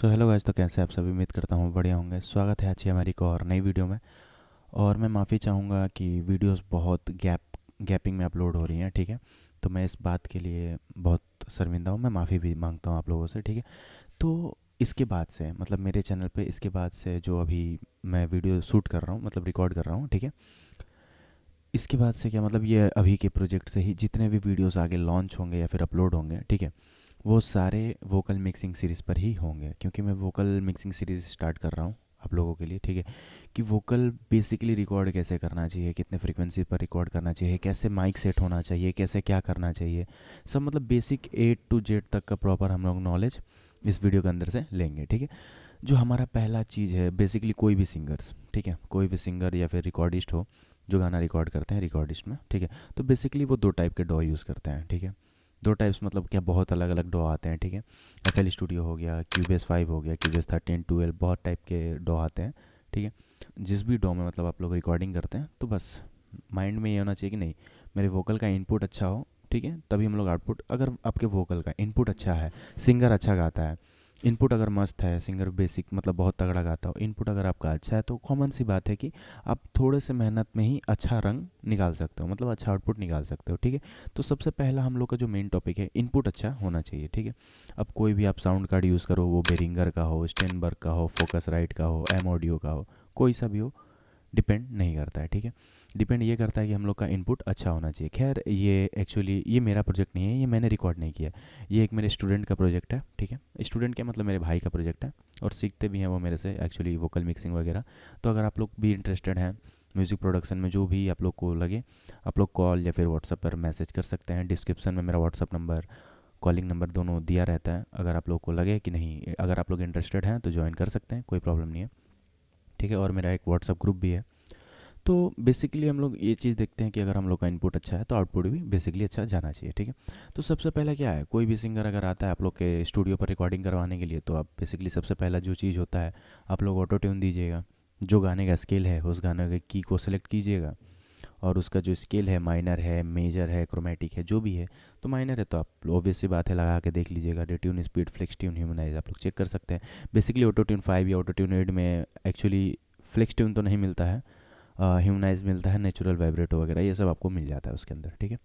So hello guys, तो कैसे आप सभी? उम्मीद करता हूँ बढ़िया होंगे। स्वागत है आज की हमारी एक और नई वीडियो में। और मैं माफ़ी चाहूँगा कि वीडियोस बहुत गैपिंग में अपलोड हो रही हैं, ठीक है। तो मैं इस बात के लिए बहुत शर्मिंदा हूँ, मैं माफ़ी भी मांगता हूँ आप लोगों से, ठीक है। तो इसके बाद से मतलब मेरे चैनल पे इसके बाद से जो अभी मैं वीडियो शूट कर रहा हूँ, मतलब रिकॉर्ड कर रहा हूँ, ठीक है। इसके बाद से क्या मतलब, ये अभी के प्रोजेक्ट से ही जितने भी वीडियोस आगे लॉन्च होंगे या फिर अपलोड होंगे, ठीक है, वो सारे वोकल मिक्सिंग सीरीज़ पर ही होंगे, क्योंकि मैं वोकल मिक्सिंग सीरीज़ स्टार्ट कर रहा हूँ आप लोगों के लिए, ठीक है। कि वोकल बेसिकली रिकॉर्ड कैसे करना चाहिए, कितने फ्रीक्वेंसी पर रिकॉर्ड करना चाहिए, कैसे माइक सेट होना चाहिए, कैसे क्या करना चाहिए, सब मतलब बेसिक ए टू जेड तक का प्रॉपर हम लोग नॉलेज इस वीडियो के अंदर से लेंगे, ठीक है। जो हमारा पहला चीज़ है, बेसिकली कोई भी सिंगर्स, ठीक है, कोई भी सिंगर या फिर रिकॉर्डिस्ट हो जो गाना रिकॉर्ड करते हैं रिकॉर्डिस्ट में, ठीक है। तो बेसिकली वो दो टाइप के डॉ यूज़ करते हैं, ठीक है। दो टाइप्स मतलब क्या, बहुत अलग अलग डॉ आते हैं, ठीक है। FL स्टूडियो हो गया, क्यूबेस 5 हो गया, क्यूबेस 13 12, बहुत टाइप के डॉ आते हैं, ठीक है। जिस भी डॉ में मतलब आप लोग रिकॉर्डिंग करते हैं, तो बस माइंड में ये होना चाहिए कि नहीं, मेरे वोकल का इनपुट अच्छा हो, ठीक है, तभी हम लोग आउटपुट। अगर आपके वोकल का इनपुट अच्छा है, सिंगर अच्छा गाता है, इनपुट अगर मस्त है, सिंगर बेसिक मतलब बहुत तगड़ा गाता हो, इनपुट अगर आपका अच्छा है, तो कॉमन सी बात है कि आप थोड़े से मेहनत में ही अच्छा रंग निकाल सकते हो, मतलब अच्छा आउटपुट निकाल सकते हो, ठीक है। तो सबसे पहला हम लोग का जो मेन टॉपिक है, इनपुट अच्छा होना चाहिए, ठीक है। अब कोई भी आप साउंड कार्ड यूज़ करो, वो बेरिंगर का हो, स्टेनबर्ग का हो, फोकस राइट का हो, एम ऑडियो का हो, कोई सा भी हो, डिपेंड नहीं करता है, ठीक है। डिपेंड ये करता है कि हम लोग का इनपुट अच्छा होना चाहिए। खैर, ये एक्चुअली ये मेरा प्रोजेक्ट नहीं है, ये मैंने रिकॉर्ड नहीं किया, ये एक मेरे स्टूडेंट का प्रोजेक्ट है, ठीक है। स्टूडेंट क्या मतलब मेरे भाई का प्रोजेक्ट है, और सीखते भी हैं वो मेरे से एक्चुअली वोकल मिक्सिंग वगैरह। तो अगर आप लोग भी इंटरेस्टेड हैं म्यूज़िक प्रोडक्शन में, जो भी आप लोग को लगे, आप लोग कॉल या फिर व्हाट्सएप पर मैसेज कर सकते हैं। डिस्क्रिप्शन में मेरा व्हाट्सएप नंबर, कॉलिंग नंबर दोनों दिया रहता है। अगर आप लोग को लगे कि नहीं, अगर आप लोग इंटरेस्टेड हैं तो ज्वाइन कर सकते हैं, कोई प्रॉब्लम नहीं है, ठीक है। और मेरा एक व्हाट्सएप ग्रुप भी है। तो बेसिकली हम लोग ये चीज़ देखते हैं कि अगर हम लोग का इनपुट अच्छा है तो आउटपुट भी बेसिकली अच्छा जाना चाहिए, ठीक है। तो सबसे पहला क्या है, कोई भी सिंगर अगर आता है आप लोग के स्टूडियो पर रिकॉर्डिंग करवाने के लिए, तो आप बेसिकली सबसे पहला जो चीज़ होता है, आप लोग ऑटो ट्यून दीजिएगा। जो गाने का स्केल है, उस गाने के की को सेलेक्ट कीजिएगा, और उसका जो स्केल है, माइनर है, मेजर है, क्रोमेटिक है, जो भी है। तो माइनर है तो आप ऑब्वियस सी बात है, लगा के देख लीजिएगा। डिट्यून, स्पीड, फ्लेक्स ट्यून, ह्यूमनाइज आप लोग चेक कर सकते हैं। बेसिकली ऑटो ट्यून 5 या ऑटो ट्यून 8 में एक्चुअली फ्लेक्स ट्यून तो नहीं मिलता है, ह्यूमनाइज मिलता है, नेचुरल वाइब्रेटो वगैरह ये सब आपको मिल जाता है उसके अंदर, ठीक है।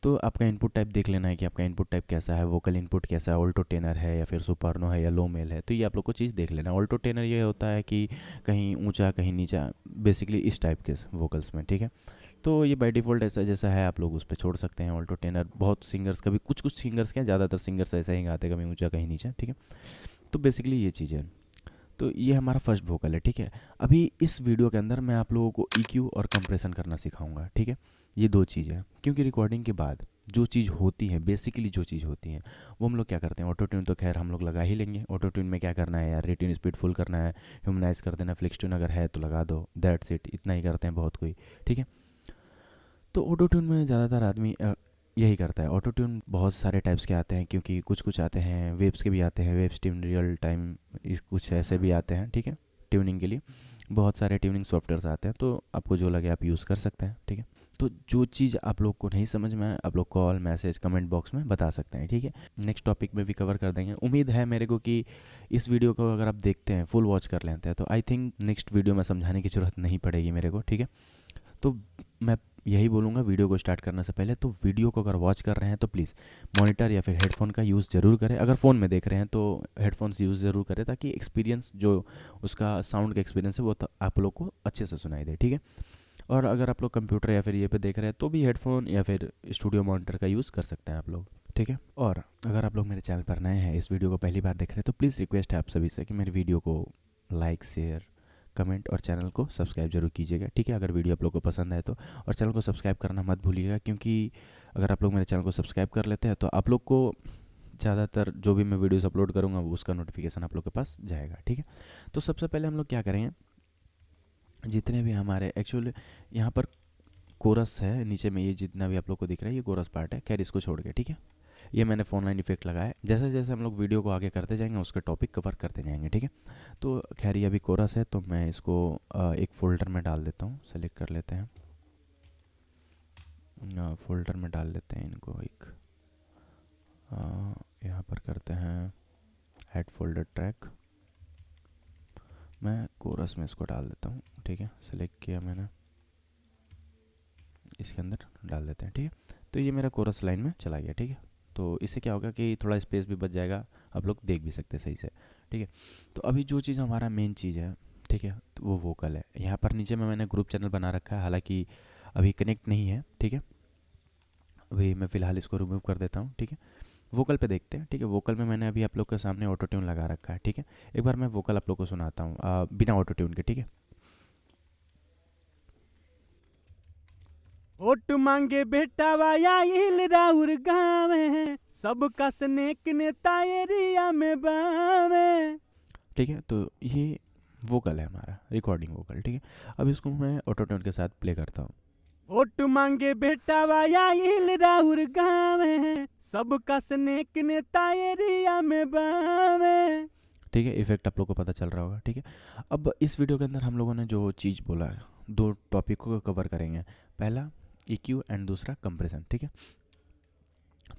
तो आपका इनपुट टाइप देख लेना है कि आपका इनपुट टाइप कैसा है, वोकल इनपुट कैसा है, ऑल्टो टेनर है या फिर सुपर्नो है या लो मेल है, तो ये आप लोग को चीज़ देख लेना है। ऑल्टो टेनर ये होता है कि कहीं ऊंचा कहीं नीचा, बेसिकली इस टाइप के वोकल्स में, ठीक है। तो ये बाय डिफ़ॉल्ट ऐसा जैसा है आप लोग उस पे छोड़ सकते हैं ऑल्टो टेनर। बहुत सिंगर्स, कभी कुछ कुछ सिंगर्स क्या, ज़्यादातर सिंगर्स ऐसा ही गाते हैं, कभी ऊंचा कहीं नीचा, ठीक है। तो बेसिकली ये चीज़ है। तो ये हमारा फर्स्ट वोकल है, ठीक है। अभी इस वीडियो के अंदर मैं आप लोगों को EQ और कंप्रेशन करना सिखाऊंगा, ठीक है। ये दो चीज़ है, क्योंकि रिकॉर्डिंग के बाद जो चीज़ होती है, बेसिकली जो चीज़ होती है, वो हम लोग क्या करते हैं, ऑटो ट्यून तो खैर हम लोग लगा ही लेंगे। ऑटो ट्यून में क्या करना है यार, रेट्यून स्पीड फुल करना है, ह्यूमनाइज कर देना, फ्लिक्स ट्यून अगर है तो लगा दो, दैट्स इट, इतना ही करते हैं बहुत कोई, ठीक है। तो ऑटो ट्यून में ज़्यादातर आदमी यही करता है। ऑटो ट्यून बहुत सारे टाइप्स के आते हैं, क्योंकि कुछ कुछ आते हैं वेव्स के भी आते हैं, वेव्स ट्यून, रियल टाइम, इस कुछ ऐसे भी आते हैं, ठीक है। ट्यूनिंग के लिए बहुत सारे ट्यूनिंग सॉफ्टवेयर्स आते हैं, तो आपको जो लगे आप यूज़ कर सकते हैं, ठीक है। तो जो चीज़ आप लोग को नहीं समझ में आए, आप लोग कॉल, मैसेज, कमेंट बॉक्स में बता सकते हैं, ठीक है। नेक्स्ट टॉपिक में भी कवर कर देंगे। उम्मीद है मेरे को कि इस वीडियो को अगर आप देखते हैं, फुल वॉच कर लेते हैं, तो आई थिंक नेक्स्ट वीडियो में समझाने की ज़रूरत नहीं पड़ेगी मेरे को, ठीक है। तो मैं यही बोलूँगा वीडियो को स्टार्ट करने से पहले, तो वीडियो को अगर वॉच कर रहे हैं तो प्लीज़ मॉनिटर या फिर हेडफोन का यूज़ ज़रूर करें। अगर फ़ोन में देख रहे हैं तो हेडफोन्स यूज़ ज़रूर करें, ताकि एक्सपीरियंस जो उसका साउंड का एक्सपीरियंस है वो तो आप लोग को अच्छे से सुनाई दे, ठीक है। और अगर आप लोग कंप्यूटर या फिर ये पे देख रहे हैं तो भी हेडफोन या फिर स्टूडियो मॉनिटर का यूज़ कर सकते हैं आप लोग, ठीक है। और अगर आप लोग मेरे चैनल पर नए हैं, इस वीडियो को पहली बार देख रहे हैं, तो प्लीज़ रिक्वेस्ट है आप सभी से कि मेरे वीडियो को लाइक, शेयर, कमेंट और चैनल को सब्सक्राइब जरूर कीजिएगा, ठीक है। अगर वीडियो आप लोग को पसंद आए तो, और चैनल को सब्सक्राइब करना मत भूलिएगा, क्योंकि अगर आप लोग मेरे चैनल को सब्सक्राइब कर लेते हैं तो आप लोग को ज़्यादातर जो भी मैं वीडियोस अपलोड करूँगा उसका नोटिफिकेशन आप लोग के पास जाएगा, ठीक है। तो सबसे पहले हम लोग क्या करेंगे, जितने भी हमारे एक्चुअली यहाँ पर कोरस है नीचे में, ये जितना भी आप लोग को दिख रहा है ये कोरस पार्ट है, खैर इसको छोड़ के, ठीक है। ये मैंने फोन लाइन इफेक्ट लगाया है। जैसे जैसे हम लोग वीडियो को आगे करते जाएंगे उसके टॉपिक कवर करते जाएंगे, ठीक है। तो खैर ये अभी कोरस है, तो मैं इसको एक फ़ोल्डर में डाल देता हूँ, सेलेक्ट कर लेते हैं, फ़ोल्डर में डाल लेते हैं इनको एक, यहाँ पर करते हैं ऐड फोल्डर ट्रैक, मैं कोरस में इसको डाल देता हूँ, ठीक है। सेलेक्ट किया मैंने, इसके अंदर डाल देते हैं, ठीक है। तो ये मेरा कोरस लाइन में चला गया, ठीक है। तो इससे क्या होगा कि थोड़ा स्पेस भी बच जाएगा, आप लोग देख भी सकते हैं सही से, ठीक है। तो अभी जो चीज़ हमारा मेन चीज़ है, ठीक है, तो वो वोकल है। यहाँ पर नीचे में मैंने ग्रुप चैनल बना रखा है, हालांकि अभी कनेक्ट नहीं है, ठीक है। अभी मैं फ़िलहाल इसको रिमूव कर देता हूँ, ठीक है। वोकल पे देखते हैं, ठीक है। वोकल में मैंने अभी आप लोग के सामने ऑटो ट्यून लगा रखा है, ठीक है। एक बार मैं वोकल आप लोग को सुनाता हूँ बिना ऑटो ट्यून के, ठीक है। वोट मांगे बेटा वायाइल राउर गावे, सब का स्नेक नेता एरिया में बावे, ठीक है। तो ये वोकल है हमारा, रिकॉर्डिंग वोकल, ठीक है। अब इसको मैं ऑटो ट्यून के साथ प्ले करता हूँ। वोट मांगे बेटा वायाइल राउर गावे, सब का स्नेक नेता एरिया में बावे, ठीक है। इफेक्ट आप लोग को पता चल रहा होगा, ठीक है। अब इस वीडियो के अंदर हम लोगों ने जो चीज़ बोला है, दो टॉपिकों को कवर करेंगे, पहला EQ एंड दूसरा कंप्रेशन, ठीक है।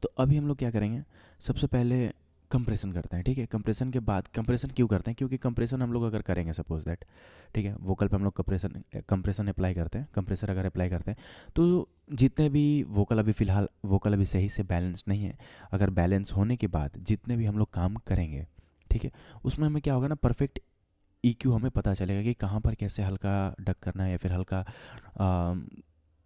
तो अभी हम लोग क्या करेंगे, सबसे पहले कंप्रेशन करते हैं, ठीक है। कंप्रेशन के बाद, कंप्रेशन क्यों करते हैं, क्योंकि कंप्रेशन हम लोग अगर करेंगे सपोज दैट, ठीक है, वोकल पे हम लोग कंप्रेशन अप्लाई करते हैं, कंप्रेसर अगर अप्लाई करते हैं तो जितने भी वोकल अभी फ़िलहाल वोकल अभी सही से बैलेंस नहीं है, अगर बैलेंस होने के बाद जितने भी हम लोग काम करेंगे, ठीक है, उसमें हमें क्या होगा ना, परफेक्ट EQ हमें पता चलेगा कि कहाँ पर कैसे हल्का डक करना है या फिर हल्का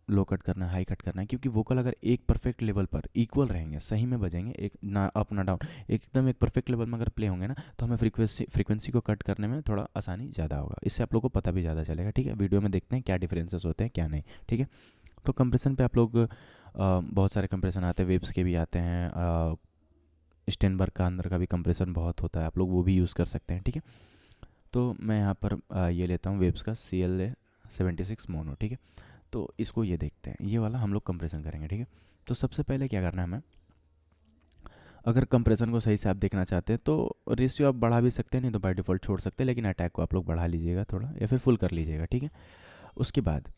लो कट करना है, हाई कट करना है। क्योंकि वोकल अगर एक परफेक्ट लेवल पर इक्वल रहेंगे, सही में बजेंगे, एक ना अप ना डाउन, एकदम एक परफेक्ट लेवल में अगर प्ले होंगे ना, तो हमें फ्रीक्वेंसी को कट करने में थोड़ा आसानी ज़्यादा होगा। इससे आप लोगों को पता भी ज़्यादा चलेगा, ठीक है। वीडियो में देखते हैं क्या डिफरेंसेस होते हैं क्या नहीं, ठीक है। तो कंप्रेशन पे आप लोग बहुत सारे कंप्रेशन आते हैं, वेब्स के भी आते हैं, स्टेनबर्ग का अंदर का भी कंप्रेशन बहुत होता है, आप लोग वो भी यूज़ कर सकते हैं, ठीक है। तो मैं यहाँ पर ये लेता हूँ वेब्स का CLA-76 मोनो, ठीक है। तो इसको ये देखते हैं, ये वाला हम लोग कंप्रेशन करेंगे, ठीक है। तो सबसे पहले क्या करना है हमें, अगर कंप्रेशन को सही से आप देखना चाहते हैं तो रेशियो आप बढ़ा भी सकते हैं, नहीं तो बाय डिफ़ॉल्ट छोड़ सकते हैं, लेकिन अटैक को आप लोग बढ़ा लीजिएगा थोड़ा या फिर फुल कर लीजिएगा, ठीक है। उसके बाद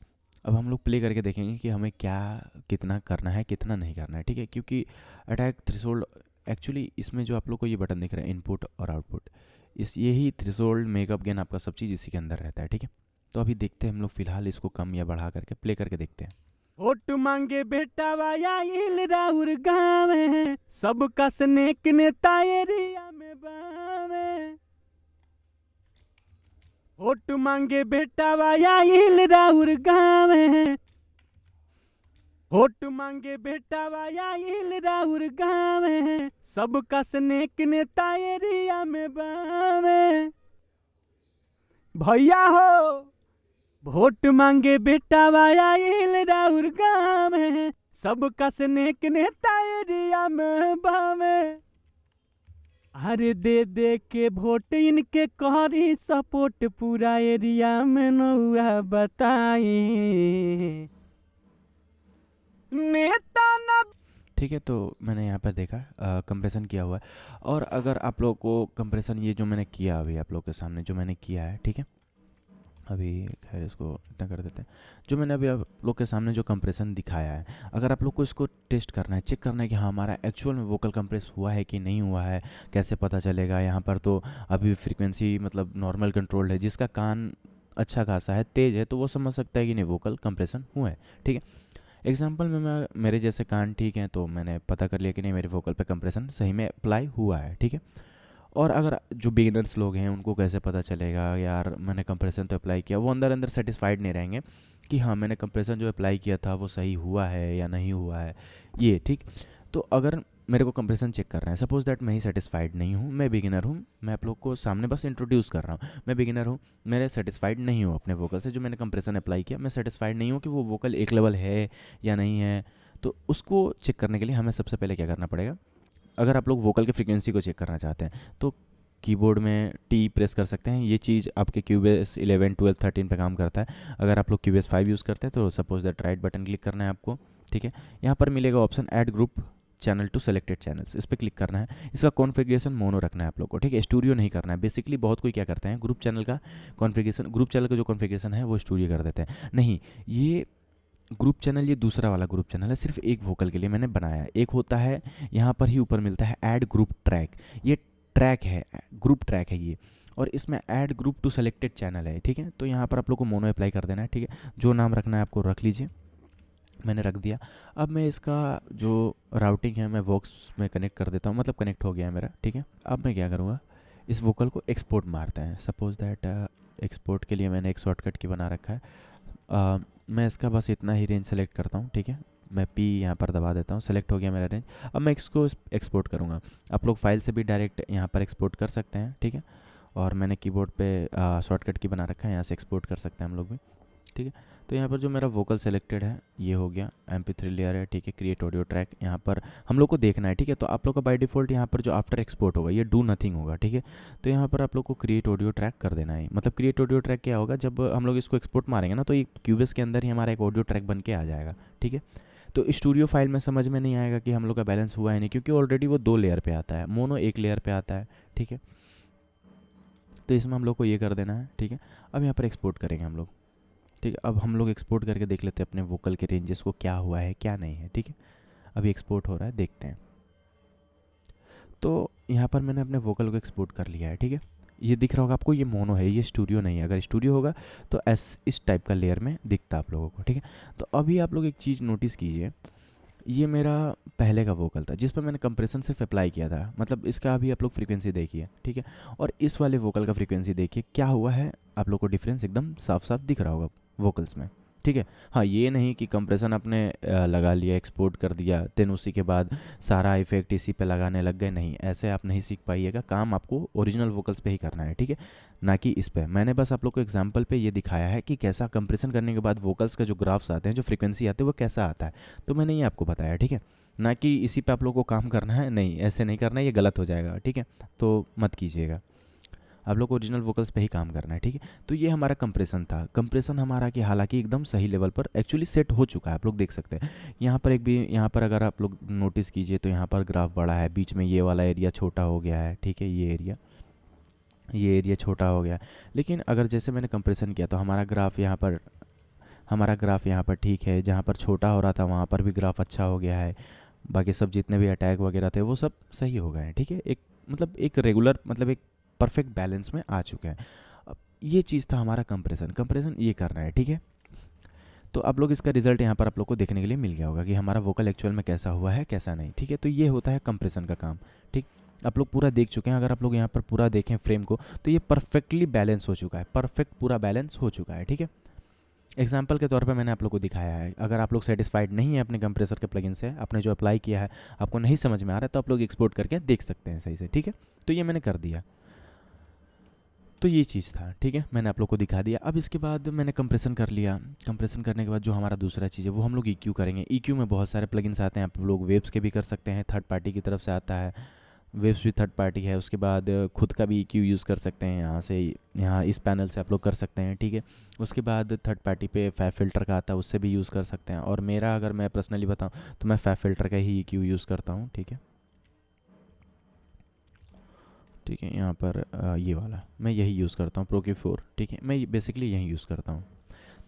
अब हम लोग प्ले करके देखेंगे कि हमें क्या कितना करना है कितना नहीं करना है, ठीक है। क्योंकि अटैक थ्रेशोल्ड, एक्चुअली इसमें जो आप लोग को ये बटन दिख रहा है इनपुट और आउटपुट, इस यही थ्रेशोल्ड मेकअप गेन आपका सब चीज़ इसी के अंदर रहता है, ठीक है। तो अभी देखते हैं हम लोग फ़िलहाल इसको कम या बढ़ा करके प्ले करके देखते हैं। वोट मांगे बेटा वायाइल राउर गावे, सब का स्नेक नेता एरिया में बावे, वोट मांगे बेटा वायाइल राउर गावे, वोट मांगे बेटा वायाइल राउर गावे, सब का स्नेक नेता एरिया में बावे, भैया हो वोट मांगे बेटा वायाइल राउर गावे, सब का स्नेक नेता एरिया में बावे, अरे दे दे के वोट इनके करी सपोर्ट, पूरा एरिया में नौआ बताई नेता न, ठीक है। तो मैंने यहाँ पर देखा कंप्रेशन किया हुआ है, और अगर आप लोग को कंप्रेशन ये जो मैंने किया अभी आप लोग के सामने जो मैंने किया है, ठीक है, अभी खैर इसको इतना कर देते हैं, जो मैंने अभी आप लोग के सामने जो कंप्रेशन दिखाया है, अगर आप लोग को इसको टेस्ट करना है, चेक करना है कि हाँ हमारा एक्चुअल में वोकल कंप्रेस हुआ है कि नहीं हुआ है, कैसे पता चलेगा। यहाँ पर तो अभी फ्रीक्वेंसी मतलब नॉर्मल कंट्रोल्ड है, जिसका कान अच्छा खासा है, तेज़ है, तो वो समझ सकता है कि नहीं वोकल कंप्रेशन हुआ है, ठीक है। एग्जाम्पल में मैं मेरे जैसे कान ठीक हैं तो मैंने पता कर लिया कि नहीं मेरे वोकल पे कंप्रेशन सही में अप्लाई हुआ है, ठीक है। और अगर जो बिगिनर्स लोग हैं उनको कैसे पता चलेगा यार मैंने कंप्रेशन तो अप्लाई किया, वो अंदर अंदर सेटिस्फाइड नहीं रहेंगे कि हाँ मैंने कंप्रेशन जो अप्लाई किया था वो सही हुआ है या नहीं हुआ है, ये ठीक। तो अगर मेरे को कंप्रेशन चेक कर रहे हैं, सपोज दैट मैं ही सेटिस्फाइड नहीं हूँ, मैं बिगिनर हूँ, मैं आप लोग को सामने बस इंट्रोड्यूस कर रहा हूँ, मैं बिगिनर हूँ, मेरे सेटिस्फाइड नहीं हूँ अपने वोकल से, जो मैंने कंप्रेशन अप्लाई किया मैं सेटिस्फाइड नहीं हूँ कि वो वोकल एक लेवल है या नहीं है। तो उसको चेक करने के लिए हमें सबसे पहले क्या करना पड़ेगा, अगर आप लोग वोकल की फ्रीक्वेंसी को चेक करना चाहते हैं तो कीबोर्ड में T प्रेस कर सकते हैं, ये चीज़ आपके Cubase 11, 12, 13 पे काम करता है। अगर आप लोग Cubase 5 यूज़ करते हैं तो suppose that right button click करना है आपको, ठीक है। यहाँ पर मिलेगा option add group channel to selected channels, इस पर क्लिक करना है। इसका कॉन्फ़िगरेशन मोनो रखना है आप लोग को, ठीक है, स्टूडियो नहीं करना है। बेसिकली बहुत कोई क्या करते हैं ग्रुप चैनल का कॉन्फ़िगरेशन, ग्रुप चैनल का जो कॉन्फ़िगरेशन है वो स्टूडियो कर देते हैं, नहीं, ये ग्रुप चैनल ये दूसरा वाला ग्रुप चैनल है, सिर्फ एक वोकल के लिए मैंने बनाया है। एक होता है यहाँ पर ही ऊपर मिलता है ऐड ग्रुप ट्रैक, ये ट्रैक है, ग्रुप ट्रैक है ये, और इसमें add group to selected channel है, ठीक है। तो यहाँ पर आप लोग को मोनो अप्लाई कर देना है, ठीक है। जो नाम रखना है आपको रख लीजिए, मैंने रख दिया। अब मैं इसका जो राउटिंग है मैं वॉक्स में कनेक्ट कर देता हूँ, मतलब कनेक्ट हो गया है मेरा, ठीक है। अब मैं क्या करूँगा, इस वोकल को एक्सपोर्ट मारते हैं। सपोज दैट एक्सपोर्ट के लिए मैंने एक शॉर्टकट की बना रखा है। मैं इसका बस इतना ही रेंज सेलेक्ट करता हूँ, ठीक है। मैं पी यहाँ पर दबा देता हूँ, सेलेक्ट हो गया मेरा रेंज। अब मैं इसको एक्सपोर्ट करूँगा। आप लोग फाइल से भी डायरेक्ट यहाँ पर एक्सपोर्ट कर सकते हैं, ठीक है। और मैंने कीबोर्ड पे शॉर्टकट की बना रखा है, यहाँ से एक्सपोर्ट कर सकते हैं हम लोग भी, ठीक है। तो यहाँ पर जो मेरा वोकल सेलेक्टेड है ये हो गया, MP3 लेयर है, ठीक है। क्रिएट ऑडियो ट्रैक यहाँ पर हम लोग को देखना है, ठीक है। तो आप लोग का बाय डिफ़ॉल्ट यहाँ पर जो आफ्टर एक्सपोर्ट होगा ये डू नथिंग होगा, ठीक है। तो यहाँ पर आप लोग को क्रिएट ऑडियो ट्रैक कर देना है। मतलब क्रिएट ऑडियो ट्रैक क्या होगा, जब हम लोग इसको एक्सपोर्ट मारेंगे ना तो ये क्यूबेस के अंदर ही हमारा एक ऑडियो ट्रैक बन के आ जाएगा, ठीक है। तो स्टूडियो फाइल में समझ में नहीं आएगा कि हम लोग का बैलेंस हुआ है नहीं, क्योंकि ऑलरेडी वो 2 लेयर पे आता है, मोनो 1 लेयर पे आता है, ठीक है। तो इसमें हम लोग को ये कर देना है, ठीक है। अब यहाँ पर एक्सपोर्ट करेंगे हम लोग, ठीक है। अब हम लोग एक्सपोर्ट करके देख लेते हैं अपने वोकल के रेंजेस को क्या हुआ है क्या नहीं है, ठीक है। अभी एक्सपोर्ट हो रहा है, देखते हैं। तो यहाँ पर मैंने अपने वोकल को एक्सपोर्ट कर लिया है, ठीक है। ये दिख रहा होगा आपको, ये मोनो है, ये स्टूडियो नहीं है। अगर स्टूडियो होगा तो इस टाइप का लेयर में दिखता आप लोगों को, ठीक है। तो अभी आप लोग एक चीज़ नोटिस कीजिए, ये मेरा पहले का वोकल था जिस पर मैंने कंप्रेशन सिर्फ अप्लाई किया था, मतलब इसका अभी आप लोग फ्रीक्वेंसी देखिए, ठीक है। और इस वाले वोकल का फ्रीक्वेंसी देखिए क्या हुआ है, आप लोग को डिफरेंस एकदम साफ साफ दिख रहा होगा वोकल्स में, ठीक है। हाँ, ये नहीं कि कंप्रेशन आपने लगा लिया, एक्सपोर्ट कर दिया, देन उसी के बाद सारा इफेक्ट इसी पे लगाने लग गए, नहीं, ऐसे आप नहीं सीख पाइएगा। काम आपको ओरिजिनल वोकल्स पे ही करना है, ठीक है, ना कि इस पे। मैंने बस आप लोग को एग्जांपल पे ये दिखाया है कि कैसा कंप्रेशन करने के बाद वोकल्स का जो ग्राफ्स आते हैं, जो फ्रीक्वेंसी आते हैं, वो कैसा आता है। तो मैंने ये आपको बताया, ठीक है, ना कि इसी पे आप लोग को काम करना है, नहीं, ऐसे नहीं करना है, ये गलत हो जाएगा, ठीक है। तो मत कीजिएगा, आप लोग को ओरिजिनल वोकल्स पे ही काम करना है, ठीक है। तो ये हमारा कंप्रेशन था। कंप्रेशन हमारा कि हालांकि एकदम सही लेवल पर एक्चुअली सेट हो चुका है, आप लोग देख सकते हैं। यहाँ पर एक भी, यहाँ पर अगर आप लोग नोटिस कीजिए तो यहाँ पर ग्राफ बड़ा है, बीच में ये वाला एरिया छोटा हो गया है, ठीक है। ये एरिया छोटा हो गया, लेकिन अगर जैसे मैंने कंप्रेशन किया तो हमारा ग्राफ यहाँ पर ठीक है। जहाँ पर छोटा हो रहा था वहाँ पर भी ग्राफ अच्छा हो गया है। बाकी सब जितने भी अटैक वगैरह थे वो सब सही हो गए हैं, ठीक है। एक रेगुलर, मतलब एक परफेक्ट बैलेंस में आ चुके हैं। अब ये चीज़ था हमारा कंप्रेशन ये करना है, ठीक है। तो आप लोग इसका रिजल्ट यहाँ पर आप लोग को देखने के लिए मिल गया होगा कि हमारा वोकल एक्चुअल में कैसा हुआ है कैसा नहीं, ठीक है। तो ये होता है कंप्रेशन का काम, ठीक। आप लोग पूरा देख चुके हैं। अगर आप लोग यहाँ पर पूरा देखें फ्रेम को तो ये परफेक्टली बैलेंस हो चुका है, परफेक्ट पूरा बैलेंस हो चुका है, ठीक है। एग्जाम्पल के तौर पे मैंने आप लोग को दिखाया है। अगर आप लोग सेटिस्फाइड नहीं है अपने कंप्रेसर के प्लगइन से, आपने जो अप्लाई किया है आपको नहीं समझ में आ रहा है, तो आप लोग एक्सपोर्ट करके देख सकते हैं सही से, ठीक है। तो ये मैंने कर दिया, तो ये चीज़ था, ठीक है, मैंने आप लोग को दिखा दिया। अब इसके बाद मैंने कंप्रेशन कर लिया। कंप्रेशन करने के बाद जो हमारा दूसरा चीज़ है वो हम लोग EQ करेंगे। EQ में बहुत सारे प्लगइन्स आते हैं, आप लोग वेव्स के भी कर सकते हैं, थर्ड पार्टी की तरफ से आता है, वेव्स भी थर्ड पार्टी है। उसके बाद खुद का भी EQ यूज़ कर सकते हैं, यहाँ इस पैनल से आप लोग कर सकते हैं, ठीक है। उसके बाद थर्ड पार्टी पे फैब फिल्टर का आता है, उससे भी यूज़ कर सकते हैं। और मेरा अगर मैं पर्सनली बताऊँ तो मैं फैब फिल्टर का ही EQ यूज़ करता हूँ, ठीक है। ठीक है, यहाँ पर ये वाला मैं यही यूज़ करता हूँ, Pro Q4, ठीक है। मैं बेसिकली यही यूज़ करता हूँ।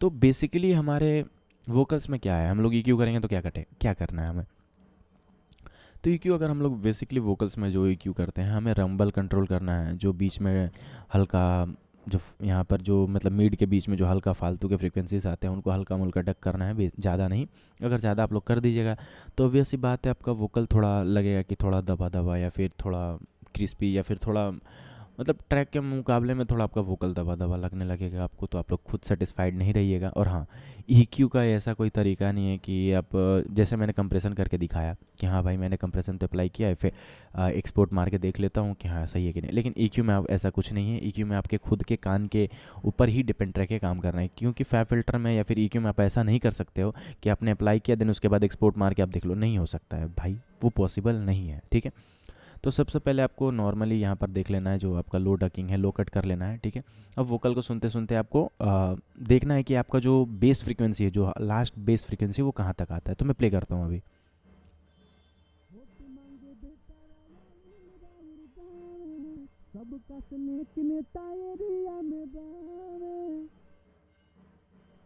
तो बेसिकली हमारे वोकल्स में क्या है, हम लोग EQ करेंगे तो क्या करना है हमें। तो EQ अगर हम लोग बेसिकली वोकल्स में जो EQ करते हैं, हमें रंबल कंट्रोल करना है, जो बीच में हल्का, जो यहाँ पर जो मतलब मिड के बीच में जो हल्का फालतू के फ्रीक्वेंसीज आते हैं उनको हल्का मुल्का डक करना है, ज़्यादा नहीं। अगर ज़्यादा आप लोग कर दीजिएगा तो ऑब्वियस सी बात है आपका वोकल थोड़ा लगेगा कि थोड़ा दबा दबा, या फिर थोड़ा क्रिस्पी, या फिर थोड़ा मतलब ट्रैक के मुकाबले में थोड़ा आपका वोकल दबा दबा लगने लगेगा आपको, तो आप लोग खुद सेटिस्फाइड नहीं रहिएगा। और हाँ, EQ का ऐसा कोई तरीका नहीं है कि आप जैसे मैंने कंप्रेशन करके दिखाया कि हाँ भाई मैंने कंप्रेशन तो अप्लाई किया है, फिर एक्सपोर्ट मार के देख लेता हूँ कि हाँ सही है कि नहीं। लेकिन EQ में आप ऐसा कुछ नहीं है। EQ में आपके खुद के कान के ऊपर ही डिपेंड रह के काम करना है, क्योंकि फैब फिल्टर में या फिर EQ में आप ऐसा नहीं कर सकते हो कि आपने अप्लाई किया देन उसके बाद एक्सपोर्ट मार के आप देख लो, नहीं हो सकता है भाई, वो पॉसिबल नहीं है, ठीक है। तो सबसे पहले आपको नॉर्मली यहाँ पर देख लेना है, जो आपका लो डकिंग है लो कट कर लेना है, ठीक है। अब वोकल को सुनते सुनते आपको देखना है कि आपका जो बेस फ्रीक्वेंसी है, जो लास्ट बेस फ्रीक्वेंसी, वो कहाँ तक आता है। तो मैं प्ले करता हूँ अभी।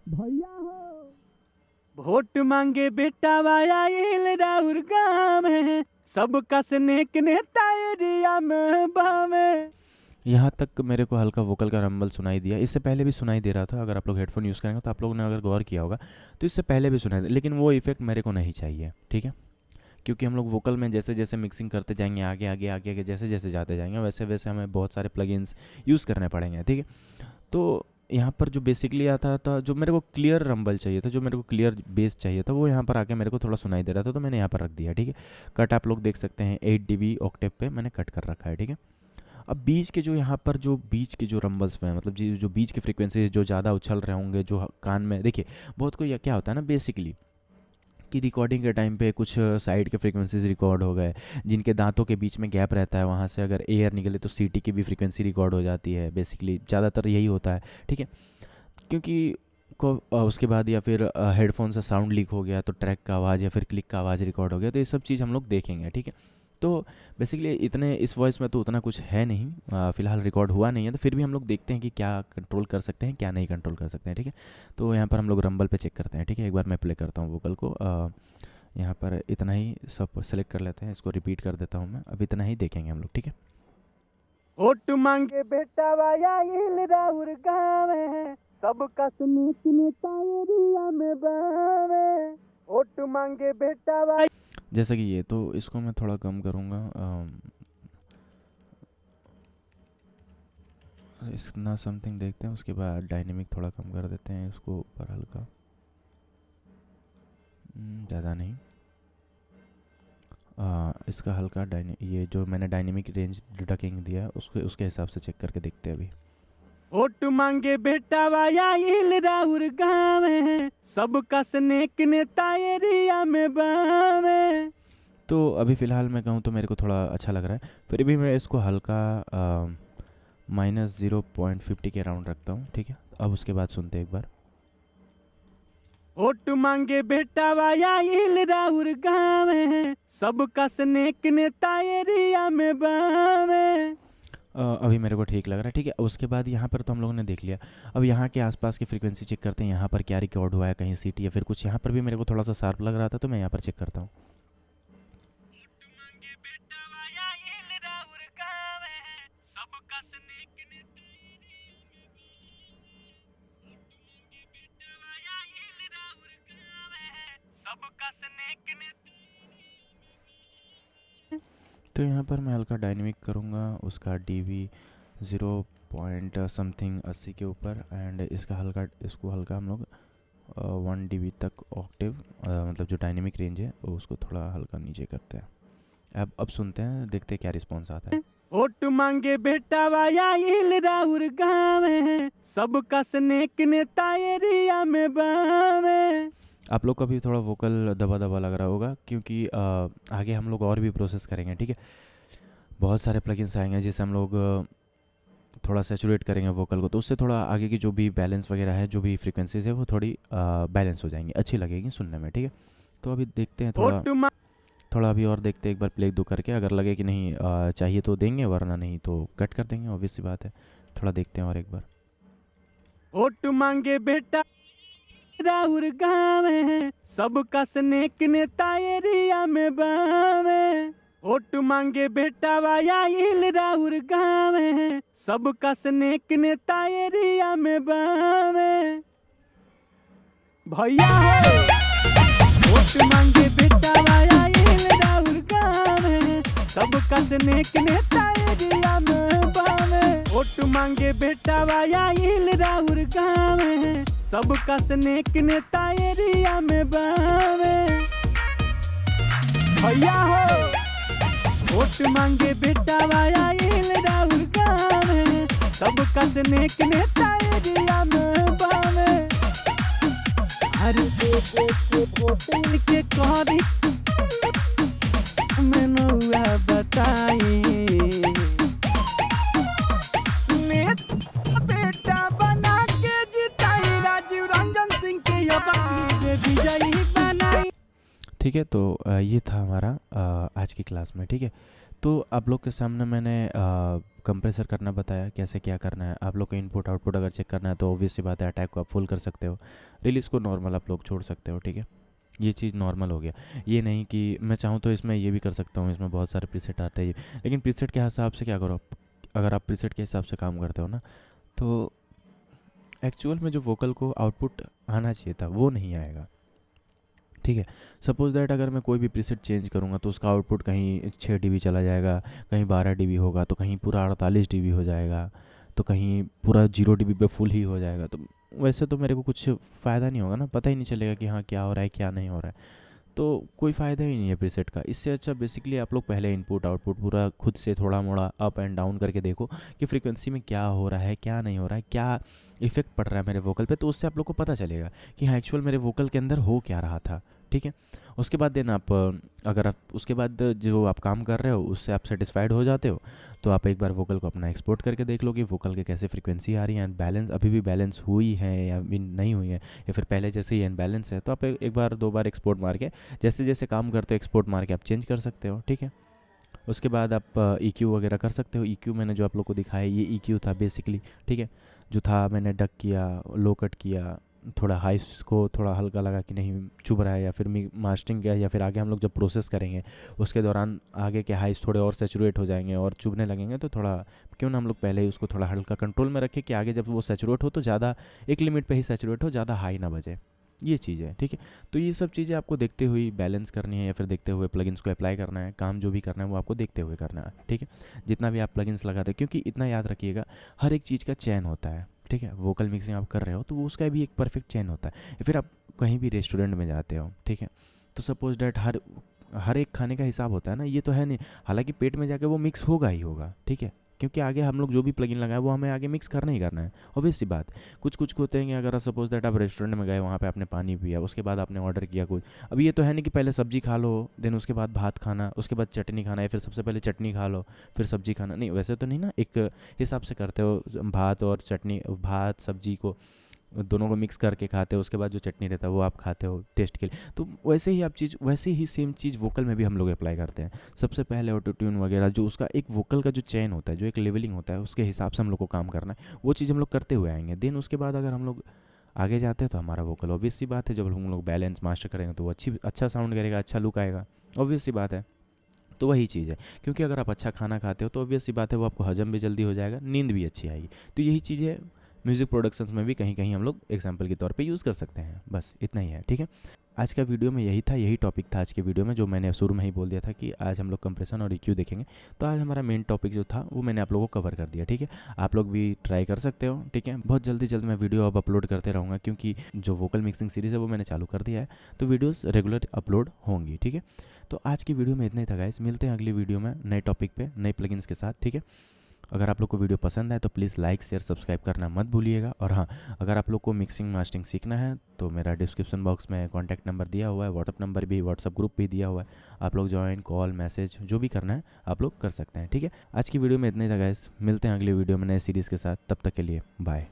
भैया हो वोट मांगे बेटा आइल राउर गाँव में, सबका स्नेक नेता एरिया में बावे। यहाँ तक मेरे को हल्का वोकल का रंबल सुनाई दिया, इससे पहले भी सुनाई दे रहा था। अगर आप लोग हेडफोन यूज़ करेंगे तो आप लोगों ने अगर गौर किया होगा तो इससे पहले भी सुनाई दे, लेकिन वो इफेक्ट मेरे को नहीं चाहिए, ठीक है। क्योंकि हम लोग वोकल में जैसे जैसे मिक्सिंग करते जाएंगे, आगे आगे आगे आगे जैसे जैसे जाते जाएंगे, वैसे वैसे हमें बहुत सारे प्लगइन्स यूज़ करने पड़ेंगे, ठीक है। तो यहाँ पर जो बेसिकली आता था, जो मेरे को क्लियर रंबल चाहिए था, जो मेरे को क्लियर बेस चाहिए था, वो यहाँ पर आके मेरे को थोड़ा सुनाई दे रहा था, तो मैंने यहाँ पर रख दिया, ठीक है। कट आप लोग देख सकते हैं 8 dB ऑक्टेव पे मैंने कट कर रखा है, ठीक है। अब बीच के जो यहाँ पर जो बीच के जो रंबल्स हैं, मतलब जो बीच के फ्रिक्वेंसी जो ज़्यादा उछल रहे होंगे, जो कान में, देखिए बहुत को क्या होता है ना बेसिकली कि रिकॉर्डिंग के टाइम पे कुछ साइड के फ्रिक्वेंसीज रिकॉर्ड हो गए, जिनके दांतों के बीच में गैप रहता है, वहाँ से अगर एयर निकले तो सीटी की भी फ्रिक्वेंसी रिकॉर्ड हो जाती है। बेसिकली ज़्यादातर यही होता है, ठीक है। क्योंकि उसके बाद या फिर हेडफोन से साउंड लीक हो गया तो ट्रैक का आवाज़ या फिर क्लिक का आवाज़ रिकॉर्ड हो गया, तो ये सब चीज़ हम लोग देखेंगे, ठीक है। तो बेसिकली इतने इस वॉइस में तो उतना कुछ है नहीं, फ़िलहाल रिकॉर्ड हुआ नहीं है, तो फिर भी हम लोग देखते हैं कि क्या कंट्रोल कर सकते हैं, क्या नहीं कंट्रोल कर सकते हैं, ठीक है। तो यहाँ पर हम लोग रंबल पे चेक करते हैं, ठीक है। एक बार मैं प्ले करता हूँ वोकल को, यहाँ पर इतना ही सब सेलेक्ट कर लेते हैं, इसको रिपीट कर देता हूँ मैं, अब इतना ही देखेंगे हम लोग, ठीक है। वोट मांगे बेटा आइल राउर गाँव में, सबका स्नेक नेता एरिया में बावे। वोट मांगे बेटा जैसा कि ये, तो इसको मैं थोड़ा कम करूँगा, इतना समथिंग देखते हैं, उसके बाद डायनेमिक थोड़ा कम कर देते हैं इसको ऊपर हल्का, ज़्यादा नहीं। इसका हल्का ये जो मैंने डायनेमिक रेंज डिडक्टिंग दिया है उसके हिसाब से चेक करके देखते हैं अभी। वोट मांगे बेटा आइल राउर गाँव में, सबका स्नेक नेता एरिया में बावे। तो अभी फ़िलहाल मैं कहूँ तो मेरे को थोड़ा अच्छा लग रहा है, फिर भी मैं इसको हल्का -0.50 के अराउंड रखता हूँ, ठीक है। अब उसके बाद सुनते हैं एक बार। वोट मांगे बेटा आइल राउर गाँव में, सबका स्नेक नेता एरिया में बावे। अभी मेरे को ठीक लग रहा है, ठीक है। उसके बाद यहाँ पर तो हम लोगों ने देख लिया, अब यहाँ के आसपास की फ्रीक्वेंसी चेक करते हैं, यहाँ पर क्या रिकॉर्ड हुआ है, कहीं सीटी या फिर कुछ। यहाँ पर भी मेरे को थोड़ा सा शार्प लग रहा था, तो मैं यहाँ पर चेक करता हूँ। तो यहाँ पर मैं हल्का डायनेमिक करूँगा, उसका dB 0.80 के ऊपर, एंड इसको हल्का हम लोग 1 dB तक ऑक्टेव, मतलब जो डायनेमिक रेंज है उसको थोड़ा हल्का नीचे करते हैं। अब सुनते हैं, देखते हैं क्या रिस्पॉन्स आता है। वोट मांगे बेटा आइल राउर गाँव में, सबका स्नेक नेता एरिया में बावे। आप लोग का भी थोड़ा वोकल दबा दबा लग रहा होगा, क्योंकि आगे हम लोग और भी प्रोसेस करेंगे, ठीक है। बहुत सारे प्लगइन्स आएंगे जिससे हम लोग थोड़ा सैचुरेट करेंगे वोकल को, तो उससे थोड़ा आगे की जो भी बैलेंस वगैरह है, जो भी फ्रीक्वेंसीज है, वो थोड़ी बैलेंस हो जाएंगी, अच्छी लगेगी सुनने में, ठीक है। तो अभी देखते हैं थोड़ा अभी और देखते हैं एक बार प्ले दो करके, अगर लगे कि नहीं चाहिए तो देंगे, वरना नहीं तो कट कर देंगे, ऑब्वियस सी बात है। थोड़ा देखते हैं और एक बार। वोट मांगे बेटा राउर गाँव में, सबका स्नेक नेता एरिया में बावे। वोट मांगे बेटा आइल राउर गाँव में, सबका स्नेक नेता एरिया में बावे। भैया हो वोट मांगे बेटा आइल राउर गाँव में, सबका स्नेक नेता एरिया में बावे। वोट मांगे बेटा आइल राउर गाँव में, सबका स्नेक नेता एरिया में बावे। भैया हो वोट मांगे बेटा आइल राउर गाँव में, सबका स्नेक नेता एरिया में बावे। हर होटल के करी मैं नौआ बताई, बेटा बना के जिताई, राजीव रंजन सिंह के विजयी बनाई। ठीक है, तो ये था हमारा आज की क्लास में, ठीक है। तो आप लोग के सामने मैंने कंप्रेसर करना बताया, कैसे क्या करना है। आप लोग का इनपुट आउटपुट अगर चेक करना है तो ऑब्वियस सी बात है, अटैक को आप फुल कर सकते हो, रिलीज़ को नॉर्मल आप लोग छोड़ सकते हो, ठीक है। ये चीज़ नॉर्मल हो गया। ये नहीं कि मैं चाहूँ तो इसमें ये भी कर सकता हूँ, इसमें बहुत सारे प्रीसेट आते हैं, लेकिन प्रीसेट के हिसाब से क्या करो आप, अगर आप प्रीसेट के हिसाब से काम करते हो ना, तो एक्चुअल में जो वोकल को आउटपुट आना चाहिए था वो नहीं आएगा, ठीक है। सपोज दैट अगर मैं कोई भी प्रीसेट चेंज करूँगा तो उसका आउटपुट कहीं 6 dB चला जाएगा, कहीं 12 dB होगा, तो कहीं पूरा 48 dB हो जाएगा, तो कहीं पूरा 0 dB पे फुल ही हो जाएगा। तो वैसे तो मेरे को कुछ फ़ायदा नहीं होगा ना, पता ही नहीं चलेगा कि हाँ क्या हो रहा है क्या नहीं हो रहा है, तो कोई फ़ायदा ही नहीं है प्रीसेट का। इससे अच्छा बेसिकली आप लोग पहले इनपुट आउटपुट पूरा खुद से थोड़ा मोड़ा अप एंड डाउन करके देखो कि फ्रीक्वेंसी में क्या हो रहा है क्या नहीं हो रहा है, क्या इफ़ेक्ट पड़ रहा है मेरे वोकल पे, तो उससे आप लोग को पता चलेगा कि हाँ एक्चुअल मेरे वोकल के अंदर हो क्या रहा था, ठीक है। उसके बाद देन आप अगर आप उसके बाद जो आप काम कर रहे हो उससे आप सेटिस्फाइड हो जाते हो, तो आप एक बार वोकल को अपना एक्सपोर्ट करके देख लो कि वोकल के कैसे फ्रीक्वेंसी आ रही है, एंड बैलेंस अभी भी बैलेंस हुई है या भी नहीं हुई है, या फिर पहले जैसे ही अनबैलेंस है, तो आप एक बार दो बार एक्सपोर्ट मार के जैसे जैसे काम करते हो एक्सपोर्ट मार के आप चेंज कर सकते हो, ठीक है। उसके बाद आप EQ वगैरह कर सकते हो। EQ मैंने जो आप लोग को दिखाया ये EQ था बेसिकली, ठीक है। जो था मैंने डक किया, लो कट किया, थोड़ा हाइस को थोड़ा हल्का लगा कि नहीं चुभ रहा है, या फिर मास्टरिंग किया, या फिर आगे हम लोग जब प्रोसेस करेंगे उसके दौरान आगे के हाइस थोड़े और सेचुरेट हो जाएंगे और चुभने लगेंगे, तो थोड़ा क्यों ना हम लोग पहले ही उसको थोड़ा हल्का कंट्रोल में रखें कि आगे जब वो सेचुरेट हो तो ज़्यादा एक लिमिट पे ही सेचुरेट हो, ज़्यादा हाई ना बजे, ये चीज़ है, ठीक है। तो ये सब चीज़ें आपको देखते हुए बैलेंस करनी है, या फिर देखते हुए प्लगइन्स को अप्लाई करना है, काम जो भी करना है वो आपको देखते हुए करना है, ठीक है। जितना भी आप प्लगइन्स लगाते हैं, क्योंकि इतना याद रखिएगा हर एक चीज़ का चयन होता है, ठीक है। वोकल मिक्सिंग आप कर रहे हो तो वो उसका भी एक परफेक्ट चयन होता है। या फिर आप कहीं भी रेस्टोरेंट में जाते हो, ठीक है, तो सपोज डैट हर एक खाने का हिसाब होता है ना, ये तो है नहीं, हालांकि पेट में जाके वो मिक्स होगा ही होगा, ठीक है, क्योंकि आगे हम लोग जो भी प्लगइन लगाए वो हमें आगे मिक्स करना ही करना है, ऑब्वियस सी बात। कुछ होते हैं कि अगर सपोज दैट आप रेस्टोरेंट में गए, वहाँ पे आपने पानी पिया, उसके बाद आपने ऑर्डर किया कुछ, अब ये तो है नहीं कि पहले सब्जी खा लो देन उसके बाद भात खाना, उसके बाद चटनी खाना, या फिर सबसे पहले चटनी खा लो फिर सब्जी खाना, नहीं वैसे तो नहीं ना, एक हिसाब से करते हो, भात और चटनी, भात सब्जी को दोनों को मिक्स करके खाते हो, उसके बाद जो चटनी रहता है वो आप खाते हो टेस्ट के लिए। तो वैसे ही आप चीज़, वैसे ही सेम चीज़ वोकल में भी हम लोग अप्लाई करते हैं। सबसे पहले ऑटो ट्यून वगैरह जो उसका एक वोकल का जो चयन होता है, जो एक लेवलिंग होता है, उसके हिसाब से हम लोग को काम करना है, वो चीज़ हम लोग करते हुए आएंगे। देन उसके बाद अगर हम लोग आगे जाते हैं तो हमारा वोकल ऑब्वियस सी बात है, जब हम लोग बैलेंस मास्टर करेंगे तो वो अच्छा साउंड करेगा, अच्छा लुक आएगा, ऑब्वियस सी बात है। तो वही चीज़ है, क्योंकि अगर आप अच्छा खाना खाते हो तो ऑब्वियस सी बात है वो आपको हजम भी जल्दी हो जाएगा, नींद भी अच्छी आएगी। तो यही चीज़ है म्यूज़िक प्रोडक्शंस में भी कहीं कहीं हम लोग एग्जाम्पल के तौर पे यूज़ कर सकते हैं, बस इतना ही है, ठीक है। आज का वीडियो में यही था, यही टॉपिक था आज के वीडियो में, जो मैंने शुरू में ही बोल दिया था कि आज हम लोग कंप्रेशन और EQ देखेंगे। तो आज हमारा मेन टॉपिक जो था वो मैंने आप लोगों को कवर कर दिया, ठीक है। आप लोग भी ट्राई कर सकते हो, ठीक है। बहुत जल्द मैं वीडियो अब अपलोड करते रहूँगा, क्योंकि जो वोकल मिक्सिंग सीरीज़ है वो मैंने चालू कर दिया है, तो वीडियोस रेगुलर अपलोड होंगी, ठीक है। तो आज की वीडियो में इतना ही था गाइस, मिलते हैं अगली वीडियो में नए टॉपिक पे नए प्लगइन्स के साथ, ठीक है। अगर आप लोग को वीडियो पसंद आए तो प्लीज़ लाइक शेयर सब्सक्राइब करना मत भूलिएगा। और हाँ, अगर आप लोग को मिक्सिंग मास्टरिंग सीखना है तो मेरा डिस्क्रिप्शन बॉक्स में कॉन्टैक्ट नंबर दिया हुआ है, व्हाट्सअप नंबर भी, व्हाट्सअप ग्रुप भी दिया हुआ है, आप लोग ज्वाइन, कॉल, मैसेज जो भी करना है आप लोग कर सकते हैं, ठीक है। आज की वीडियो में इतना ही था गाइस, मिलते हैं अगली वीडियो में नए सीरीज़ के साथ, तब तक के लिए बाय।